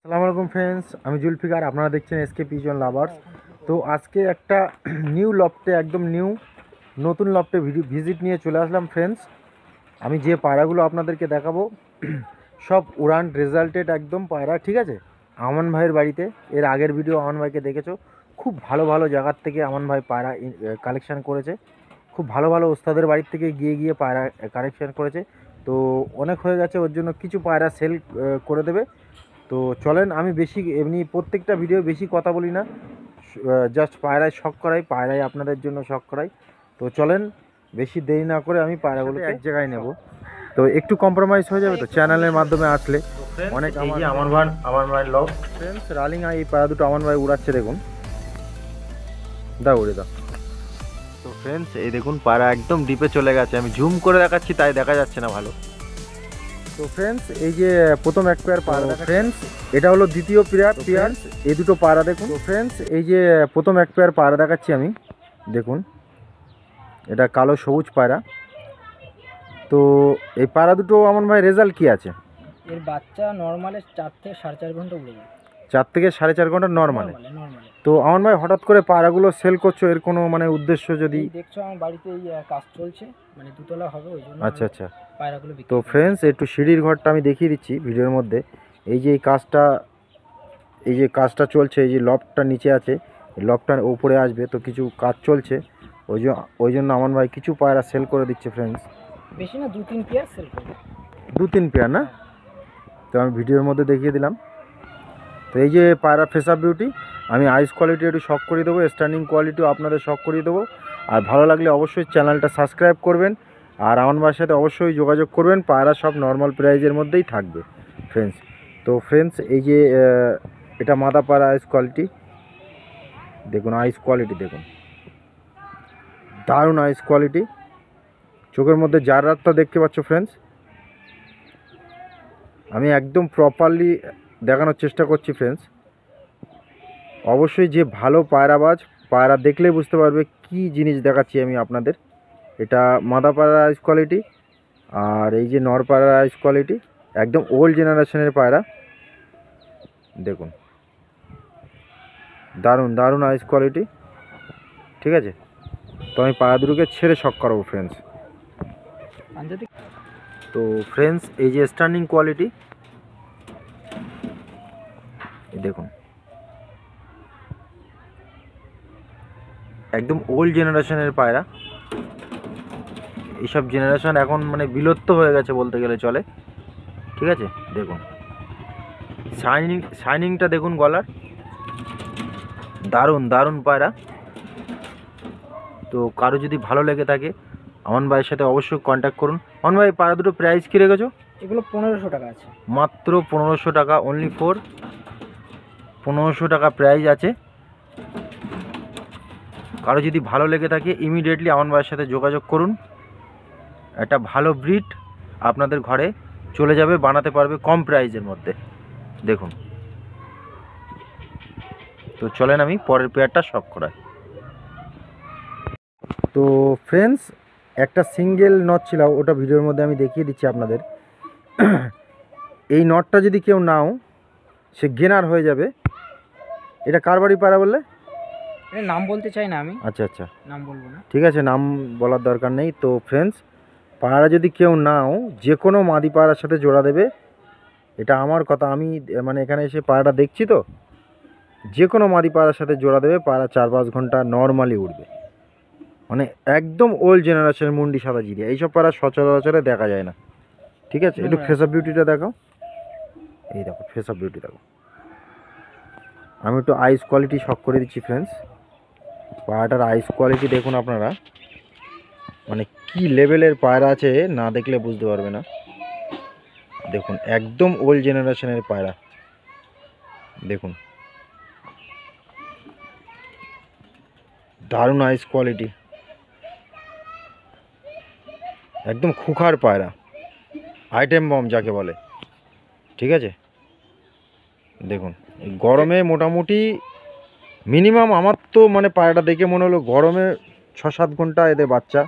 আসসালামু আলাইকুম ফ্রেন্ডস, আমি জুলফিকার। আপনারা দেখছেন এসকে পিজন লাভার্স। তো আজকে একটা নিউ লফটে, একদম নতুন লফটে ভিজিট নিয়ে চলে আসলাম ফ্রেন্ডস। আমি যে পায়রাগুলো আপনাদেরকে দেখাবো সব উড়ান রেজাল্টেড একদম পায়রা, ঠিক আছে? আমান ভাইয়ের বাড়িতে, এর আগের ভিডিও আমান ভাইকে দেখেছো, খুব ভালো ভালো জায়গার থেকে আমান ভাই পায়রা কালেকশান করেছে। খুব ভালো ভালো ওস্তাদের বাড়ির থেকে গিয়ে গিয়ে পায়রা কালেকশান করেছে। তো অনেক হয়ে গেছে, ওর জন্য কিছু পায়রা সেল করে দেবে। তো চলেন, আমি বেশি এমনি প্রত্যেকটা ভিডিও বেশি কথা বলি না, জাস্ট পায়রায় শখ করাই, পায়রায় আপনাদের জন্য শখ করাই। তো চলেন, বেশি দেরি না করে আমি পায়রাগুলো এক জায়গায় নেব। তো একটু কম্প্রোমাইজ হয়ে যাবে তো চ্যানেলের মাধ্যমে আসলে অনেক। আমার ভাই লভ ফ্রেন্ডস রালিং, এই পায়রা দুটো আমার ভাই উড়াচ্ছে, দেখুন। দাও উড়ে দাও। তো ফ্রেন্ডস এই দেখুন, পায়রা একদম ডিপে চলে গেছে। আমি জুম করে দেখাচ্ছি, তাই দেখা যাচ্ছে না ভালো। তো ফ্রেন্ডস এই যে প্রথম এক পেয়ার পায়রা, ফ্রেন্ডস এটা হলো দ্বিতীয় পেয়ার। এই দুটো পায়রা দেখুন। তো ফ্রেন্ডস এই যে প্রথম এক পেয়ার পায়রা দেখাচ্ছি আমি, দেখুন এটা কালো সবুজ পায়রা। তো এই পায়রা দুটো আমার ভাই রেজাল্ট কি আছে? এর বাচ্চা নর্মালে 4 থেকে 4.5 ঘন্টা উড়ে যায়। 4 থেকে 4.5 ঘন্টা নর্মালে। তো আমার ভাই হঠাৎ করে পায়রাগুলো সেল করছো, এর কোনো মানে উদ্দেশ্য? যদি দেখছো আমার বাড়িতে এই কাজ চলছে, মানে দুতলা হবে, ওই জন্য আচ্ছা আচ্ছা পায়রাগুলো তো ফ্রেন্ডস একটু সিঁড়ির ঘরটা আমি দেখিয়ে দিচ্ছি ভিডিওর মধ্যে। এই যে কাজটা চলছে, এই যে লফটটা নিচে আছে, এই লফটটার উপরে আসবে, তো কিছু কাজ চলছে, ওই জন্য আমার ভাই কিছু পায়রা সেল করে দিচ্ছে ফ্রেন্ডস। বেশি না, 2-3 পেয়ার সেল করবে। 2-3 পেয়ার না? তো আমি ভিডিওর মধ্যে দেখিয়ে দিলাম। তো এই যে পায়রা ফেস আপ বিউটি, আমি আইস কোয়ালিটি একটু শখ করিয়ে দেবো, স্ট্যান্ডিং কোয়ালিটিও আপনাদের শখ করিয়ে দেবো। আর ভালো লাগলে অবশ্যই চ্যানেলটা সাবস্ক্রাইব করবেন, আর আমার ভাইয়ের সাথে অবশ্যই যোগাযোগ করবেন। পায়রা সব নর্মাল প্রাইজের মধ্যেই থাকবে ফ্রেন্ডস। তো ফ্রেন্ডস এই যে এটা মাদা পায়রা আইস কোয়ালিটি, দেখুন আইস কোয়ালিটি দেখুন, দারুণ আইস কোয়ালিটি। চোখের মধ্যে যার রাতটা দেখতে পাচ্ছ ফ্রেন্ডস, আমি একদম প্রপারলি দেখানোর চেষ্টা করছি ফ্রেন্ডস। অবশ্যই যে ভালো পায়রাবাজ, পায়রা দেখলেই বুঝতে পারবে কি জিনিস দেখাচ্ছি আমি আপনাদের। এটা মাদা পায়রা আইস কোয়ালিটি, আর এই যে নর পায়রা আইস কোয়ালিটি, একদম ওল্ড জেনারেশনের পায়রা। দেখুন দারুণ দারুণ আইস কোয়ালিটি, ঠিক আছে? তো আমি পায়রা দুটোকে ছেড়ে শখ করাবো ফ্রেন্ডস। তো ফ্রেন্ডস এই যে স্ট্যান্ডিং কোয়ালিটি দেখুন, একদম ওল্ড জেনারেশনের পায়রা। এইসব জেনারেশন এখন মানে বিলুপ্ত হয়ে গেছে বলতে গেলে চলে, ঠিক আছে? দেখুন শাইনিংটা দেখুন গলার, দারুণ দারুণ পায়রা। তো কারো যদি ভালো লেগে থাকে আমান ভাইয়ের সাথে অবশ্যই কন্ট্যাক্ট করুন। আমান ভাই পায়রা দুটো প্রাইস কী রেখেছো? এগুলো 1500 টাকা আছে, মাত্র 1500 টাকা, অনলি ফর 1500 টাকা প্রাইস আছে। কারো যদি ভালো লেগে থাকে ইমিডিয়েটলি আমান ভাইয়ের সাথে যোগাযোগ করুন। একটা ভালো ব্রিড আপনাদের ঘরে চলে যাবে, বানাতে পারবে কম প্রাইসের মধ্যে। দেখুন, তো চলেন আমি পরের পেয়ারটা শখ করাই। তো ফ্রেন্ডস একটা সিঙ্গেল নট ছিল, ওটা ভিডিওর মধ্যে আমি দেখিয়ে দিচ্ছি আপনাদের। এই নটটা যদি কেউ নাও, সে গেনার হয়ে যাবে। এটা কার বাড়ি পায়রা বললে? এটা নাম বলতে চাই না আমি। আচ্ছা আচ্ছা, নাম বলবো না, ঠিক আছে, নাম বলার দরকার নেই। তো ফ্রেন্ডস পায়রা যদি কেউ নাও, যে কোনো মাদি পায়রার সাথে জোড়া দেবে, এটা আমার কথা। আমি মানে এখানে এসে পায়রাটা দেখছি, তো যে কোনো মাদি পায়রার সাথে জোড়া দেবে, পায়রা 4-5 ঘন্টা নর্মালি উঠবে। মানে একদম ওল্ড জেনারেশনের মুন্ডি সাদা জিরিয়া, এইসব পায়রা সচরাচরে দেখা যায় না, ঠিক আছে? একটু ফেস আপ বিউটিটা দেখো, এই দেখো ফেস আপ বিউটি দেখো। আমি একটু আইস কোয়ালিটি শখ করে দিচ্ছি ফ্রেন্ডস। পায়রাটার আইস কোয়ালিটি দেখুন আপনারা, মানে কি লেভেলের পায়রা আছে, না দেখলে বুঝতে পারবে না। দেখুন একদম ওল্ড জেনারেশনের পায়রা, দেখুন দারুণ আইস কোয়ালিটি, একদম খুখার পায়রা, আইটেম বম যাকে বলে, ঠিক আছে? দেখুন এই গরমে মোটামুটি মিনিমাম আমার তো মানে পায়রাটা দেখে মনে হলো গরমে 6-7 ঘন্টা এদের বাচ্চা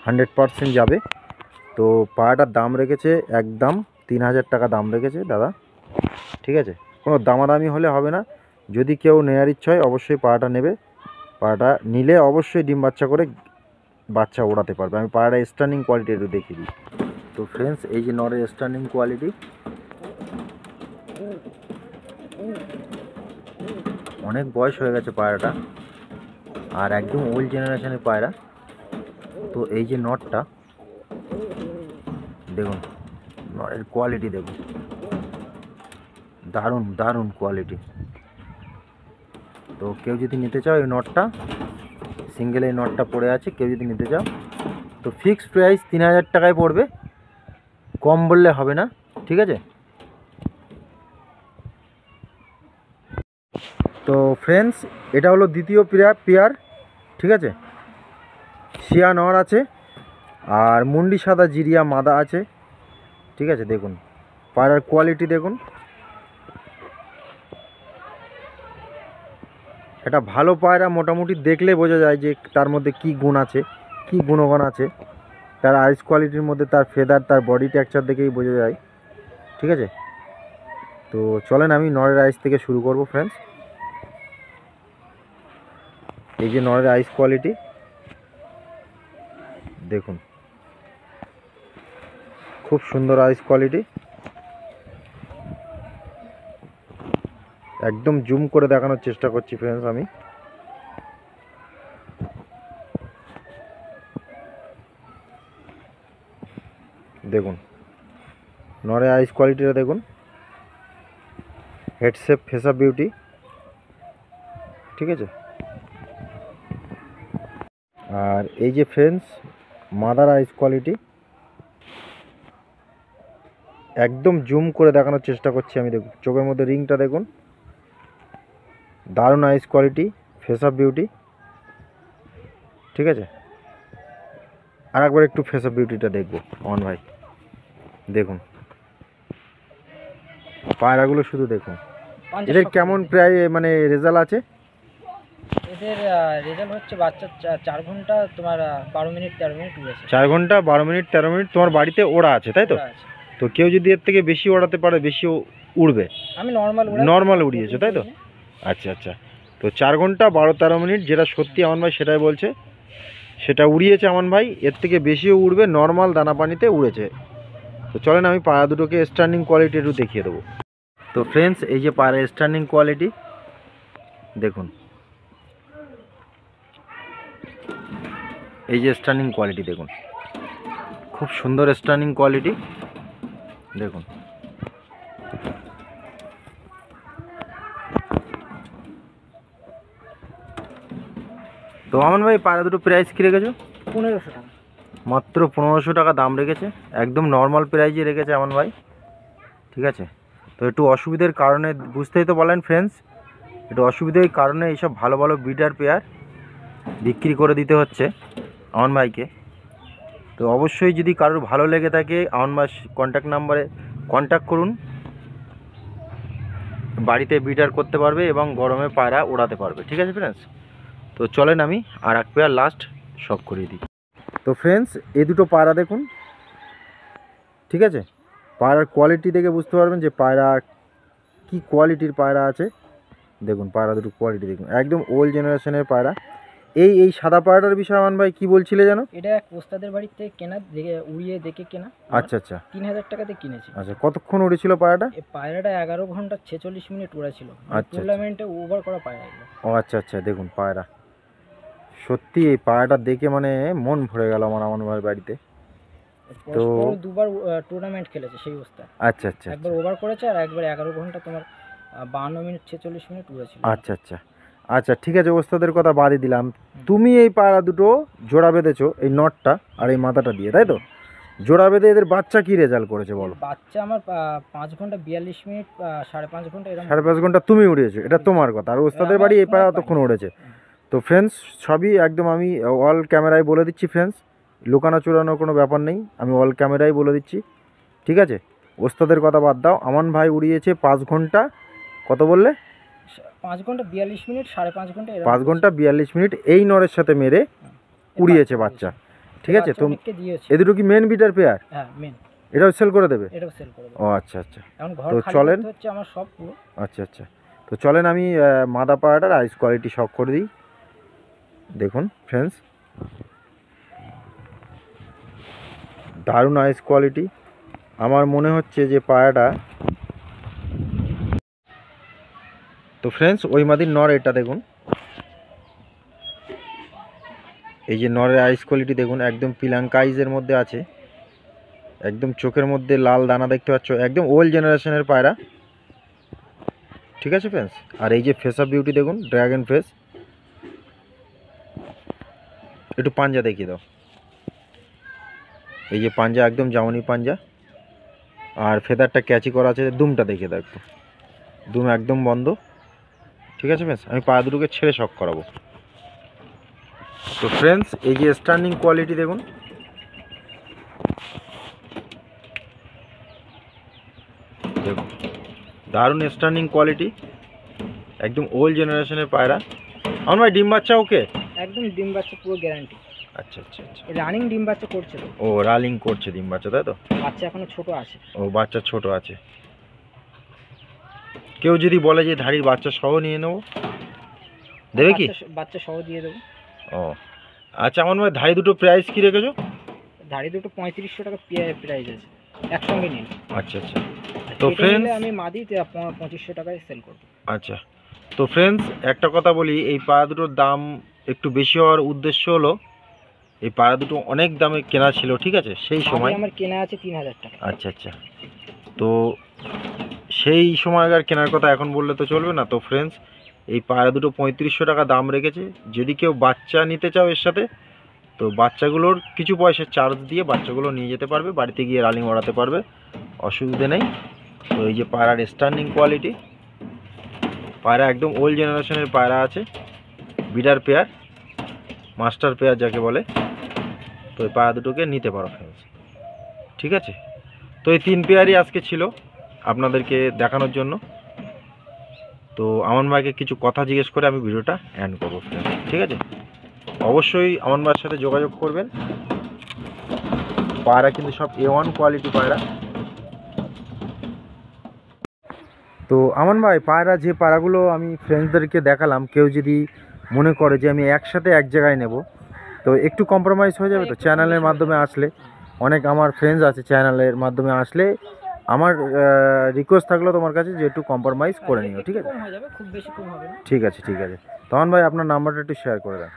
100% যাবে। তো পায়রাটার দাম রেখেছে একদম 3000 টাকা দাম রেখেছে দাদা, ঠিক আছে? কোনো দামাদামি হলে হবে না। যদি কেউ নেওয়ার ইচ্ছা হয় অবশ্যই পায়রাটা নেবে। পায়রাটা নিলে অবশ্যই ডিম বাচ্চা করে বাচ্চা ওড়াতে পারবে। আমি পায়রাটা স্টার্নিং কোয়ালিটি একটু দেখিয়ে দিই। তো ফ্রেন্ডস, এই যে নরের স্টার্নিং কোয়ালিটি, অনেক বয়স হয়ে গেছে পায়রাটা, আর একদম ওল্ড জেনারেশনের পায়রা। তো এই যে নটটা দেখুন, নরের কোয়ালিটি দেখুন, দারুণ দারুণ কোয়ালিটি। তো কেউ যদি নিতে চাও এই নটটা, সিঙ্গেল এই নটটা পড়ে আছে, কেউ যদি নিতে চাও তো ফিক্সড প্রাইস 3000 টাকায় পড়বে, কম বললে হবে না, ঠিক আছে। তো ফ্রেন্ডস, এটা হলো দ্বিতীয় পেয়ার, ঠিক আছে। শিয়া নর আছে আর মুন্ডি সাদা জিরিয়া মাদা আছে, ঠিক আছে। দেখুন পায়রার কোয়ালিটি দেখুন, এটা ভালো পায়রা মোটামুটি দেখলে বোঝা যায় যে তার মধ্যে কি গুণ আছে, কি গুণগণ আছে। তার আইস কোয়ালিটির মধ্যে, তার ফেদার, তার বডি টেক্সচার দেখেই বোঝা যায়, ঠিক আছে। তো চলেন আমি নরের আইস থেকে শুরু করব ফ্রেন্ডস। এই যে নরের আইস কোয়ালিটি দেখুন, খুব সুন্দর আইস কোয়ালিটি, একদম জুম করে দেখানোর চেষ্টা করছি ফ্রেন্ডস আমি। দেখুন নরে আইস কোয়ালিটিটা দেখুন, head shape, face up beauty, ঠিক আছে। আর এই যে ফ্রেন্ডস মাদার আইস কোয়ালিটি, একদম জুম করে দেখানোর চেষ্টা করছি আমি। দেখুন চোখের মধ্যে রিংটা দেখুন, দারুণ আইস কোয়ালিটি, ফেস আপ বিউটি, ঠিক আছে। আর একবার একটু ফেস আপ বিউটিটা দেখবো অন ভাই, দেখুন পায়রাগুলো শুধু দেখুন। এদের কেমন প্রায় মানে রেজাল্ট আছে? এদের রেজাল্ট হচ্ছে বাচ্চা 4 ঘন্টা তোমার 12 মিনিট 13 মিনিট উড়েছে। 4 ঘন্টা 12 মিনিট 13 মিনিট তোমার বাড়িতে ওড়া আছে, তাই তো? ওরা আছে। তো কেউ যদি এর থেকে বেশি ওড়াতে পারে, বেশি উড়বে? আমি নর্মাল নর্মাল উড়িয়েছে, তাই তো? আচ্ছা আচ্ছা। তো 4 ঘন্টা 12-13 মিনিট যেটা সত্যি আমান ভাই সেটাই বলছে, সেটা উড়িয়েছে আমান ভাই। এর থেকে বেশিও উড়বে, নর্মাল দানা পানিতে উড়েছে। তো চলেন আমি পায়রা দুটোকে স্ট্যান্ডিং কোয়ালিটি একটু দেখিয়ে দেবো। তো ফ্রেন্ডস, এই যে পায়রা স্ট্যান্ডিং কোয়ালিটি দেখুন, এই যে স্ট্যান্ডিং কোয়ালিটি দেখুন, খুব সুন্দর স্ট্যান্ডিং কোয়ালিটি দেখুন। তো আমান ভাই পায়রা দুটো প্রাইস কী রেখেছো? 1500 টাকা। মাত্র 1500 টাকা দাম রেখেছে, একদম নর্মাল প্রাইজে রেখেছে আমান ভাই, ঠিক আছে। তো একটু অসুবিধার কারণে, বুঝতেই তো বলেন ফ্রেন্ডস, একটু অসুবিধার কারণে এইসব ভালো ভালো ব্রিডার পেয়ার বিক্রি করে দিতে হচ্ছে আমান ভাইকে। তো অবশ্যই যদি কারোর ভালো লেগে থাকে আমান ভাই কন্ট্যাক্ট নাম্বারে কন্ট্যাক্ট করুন, বাড়িতে ব্রিডার করতে পারবে এবং গরমে পায়রা ওড়াতে পারবে, ঠিক আছে ফ্রেন্ডস। তো চলেন আমি আর এক পেয়ার লাস্ট শখ করিয়ে দিই। তো ফ্রেন্ডস, এই দুটো পায়রা দেখুন, ঠিক আছে। পায়রার কোয়ালিটি দেখে বুঝতে পারবেন যে পায়রা কি কোয়ালিটির পায়রা আছে। দেখুন পায়রা দুটো কোয়ালিটি দেখুন, একদম ওল্ড জেনারেশনের পায়রা। এই সাদা পায়রাটার বিষয়ে আমান ভাই কি বলছিলে জানো? এটা এক ওস্তাদের বাড়িতে কেনা, দেখে উড়িয়ে দেখে কেনা। আচ্ছা আচ্ছা 3000 টাকাতে কিনেছি। আচ্ছা, কতক্ষণ উড়েছিল পায়রাটা? এই পায়রাটা 11 ঘন্টা 46 মিনিট উড়েছিল। আচ্ছা। টুর্নামেন্টে ওভার করা পায়রা এগুলো। ও আচ্ছা আচ্ছা, দেখুন পায়রা সত্যি, এই পায়রাটা দেখে মানে মন ভরে গেল আমার আমান ভাইয়ের বাড়িতে। তো দুবার টুর্নামেন্ট খেলেছে সেই অবস্থা। আচ্ছা আচ্ছা একবার ওভার করেছে আর একবার 11 ঘন্টা তোমার 52 মিনিট 46 মিনিট উড়েছিল। আচ্ছা আচ্ছা আচ্ছা, ঠিক আছে, ওস্তাদের কথা বাদই দিলাম। তুমি এই পায়রা দুটো জোড়া বেঁধেছো এই নটটা আর এই মাথাটা দিয়ে, তাই তো? জোড়া বেঁধে এদের বাচ্চা কি রেজাল্ট করেছে বলো? বাচ্চা আমার 5 ঘন্টা 42 মিনিট 5.5 ঘন্টা এরকম। 5.5 ঘন্টা তুমি উড়িয়েছো, এটা তোমার কথা। আর ওস্তাদের বাড়ি এই পায়রা অতক্ষণ উড়েছে। তো ফ্রেন্ডস, সবই একদম আমি অল ক্যামেরায় বলে দিচ্ছি ফ্রেন্ডস, লুকানো চুরানোর কোনো ব্যাপার নেই, আমি অল ক্যামেরায় বলে দিচ্ছি, ঠিক আছে। ওস্তাদের কথা বাদ দাও, আমান ভাই উড়িয়েছে 5 ঘন্টা, কত বললে? 5 ঘন্টা 42 মিনিট 5.5 ঘন্টা এরকম। 5 ঘন্টা 42 মিনিট এই নরের সাথে মেরে উড়িয়েছে বাচ্চা, ঠিক আছে। তো এ দুটো কি মেন বিটার পেয়ার? হ্যাঁ মেন। এটাও সেল করে দেবে? এটাও সেল করে দেবো। ও আচ্ছা আচ্ছা। এখন ঘর তো খালি চলেন। করতে হচ্ছে আমার সব পুরো। আচ্ছা আচ্ছা। তো চলেন আমি মাদা পায়রাটার আইস কোয়ালিটি শক করে দিই। দেখুন ফ্রেন্ডস, দারুণ আইস কোয়ালিটি। আমার মনে হচ্ছে যে পায়রাটা, তো ফ্রেন্ডস ওই মাদির নর এটা দেখুন, এই যে নরের আইস কোয়ালিটি দেখুন, একদম পিলাঙ্কা আইজের মধ্যে আছে, একদম চোখের মধ্যে লাল দানা দেখতে পাচ্ছ, একদম ওল্ড জেনারেশনের পায়রা। ঠিক আছে ফ্রেন্ডস, আর এই যে ফেস অফ বিউটি দেখুন, ড্রাগন ফেস। একটু পাঞ্জা দেখিয়ে দাও, এই যে পাঞ্জা একদম জামনি পাঞ্জা, আর ফেদারটা ক্যাচি করা আছে। দুমটা দেখিয়ে দাও একটু, দুম একদম বন্ধ। ঠিক আছে ফ্রেন্ডস, আমি পা দুটোকে ছেড়ে শক করাবো। তো ফ্রেন্ডস এই যে স্ট্যান্ডিং কোয়ালিটি দেখুন, দেখুন দারুণ স্ট্যান্ডিং কোয়ালিটি, একদম ওল্ড জেনারেশনের পায়রা। আমার ভাই ডিম বাচ্চা ওকে? একদম ডিম বাচ্চা পুরো গ্যারান্টি। আচ্ছা আচ্ছা আচ্ছা। রানিং ডিম বাচ্চা করছে তো। ও রালিং করছে ডিম বাচ্চা, তাই তো? বাচ্চা এখনো ছোট আছে। ও বাচ্চা ছোট আছে। কেউ যদি বলে যে ধাড়ির বাচ্চা সহ নিয়ে নেবো, দেবে কি? বাচ্চা সহ দিয়ে দেবো। ও আচ্ছা। আমার ভাই ধাড়ি দুটো প্রাইস কি রেখেছো? ধাড়ি দুটো 3500 টাকা প্রাইস আছে, একসঙ্গে নিন। আচ্ছা আচ্ছা। তো ফ্রেন্ডস আমি মাদি 2500 টাকায় সেল করব। আচ্ছা। তো ফ্রেন্ডস একটা কথা বলি, এই পায়রা দুটোর দাম একটু বেশি হওয়ার উদ্দেশ্য হলো, এই পায়রা দুটো অনেক দামে কেনা ছিল, ঠিক আছে সেই সময়। আমার কেনা আছে 3000 টাকা। আচ্ছা আচ্ছা। তো সেই সময়কার কেনার কথা এখন বললে তো চলবে না। তো ফ্রেন্ডস এই পায়রা দুটো 3500 টাকা দাম রেখেছে। যদি কেউ বাচ্চা নিতে চাও এর সাথে, তো বাচ্চাগুলোর কিছু পয়সা চার্জ দিয়ে বাচ্চাগুলো নিয়ে যেতে পারবে, বাড়িতে গিয়ে রানিং ওড়াতে পারবে, অসুবিধে নেই। তো এই যে পায়রার স্ট্যান্ডিং কোয়ালিটি, পায়রা একদম ওল্ড জেনারেশনের পায়রা আছে, বিডার পেয়ার, মাস্টার পেয়ার যাকে বলে। তো এই পায়রা দুটোকে নিতে পারো ফ্রেন্ডস, ঠিক আছে? তো এই 3 পেয়ারই আজকে ছিল আপনাদেরকে দেখানোর জন্য। তো আমান ভাইকে কিছু কথা জিজ্ঞেস করে আমি ভিডিওটা এন্ড করবো ফ্রেন্ডস, ঠিক আছে? অবশ্যই আমান ভাইয়ের সাথে যোগাযোগ করবেন। পায়রা কিন্তু সব A1 কোয়ালিটি পায়রা। তো আমান ভাই, পায়রা যে পায়রাগুলো আমি ফ্রেন্ডসদেরকে দেখালাম, কেউ যদি মনে করে যে আমি একসাথে এক জায়গায় নেব, তো একটু কম্প্রোমাইজ হয়ে যাবে তো? চ্যানেলের মাধ্যমে আসলে, অনেক আমার ফ্রেন্ডস আছে, চ্যানেলের মাধ্যমে আসলে আমার রিকোয়েস্ট থাকলো তোমার কাছে যে একটু কম্প্রোমাইজ করে নিও, ঠিক আছে? খুব বেশি কম হবে না। ঠিক আছে ঠিক আছে। তখন ভাই আপনার নাম্বারটা একটু শেয়ার করে দেন।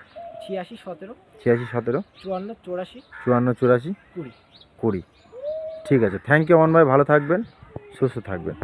86 17 86 17 54 84 54 84 20। 20। ঠিক আছে, থ্যাংক ইউ আমান ভাই, ভালো থাকবেন, সুস্থ থাকবেন।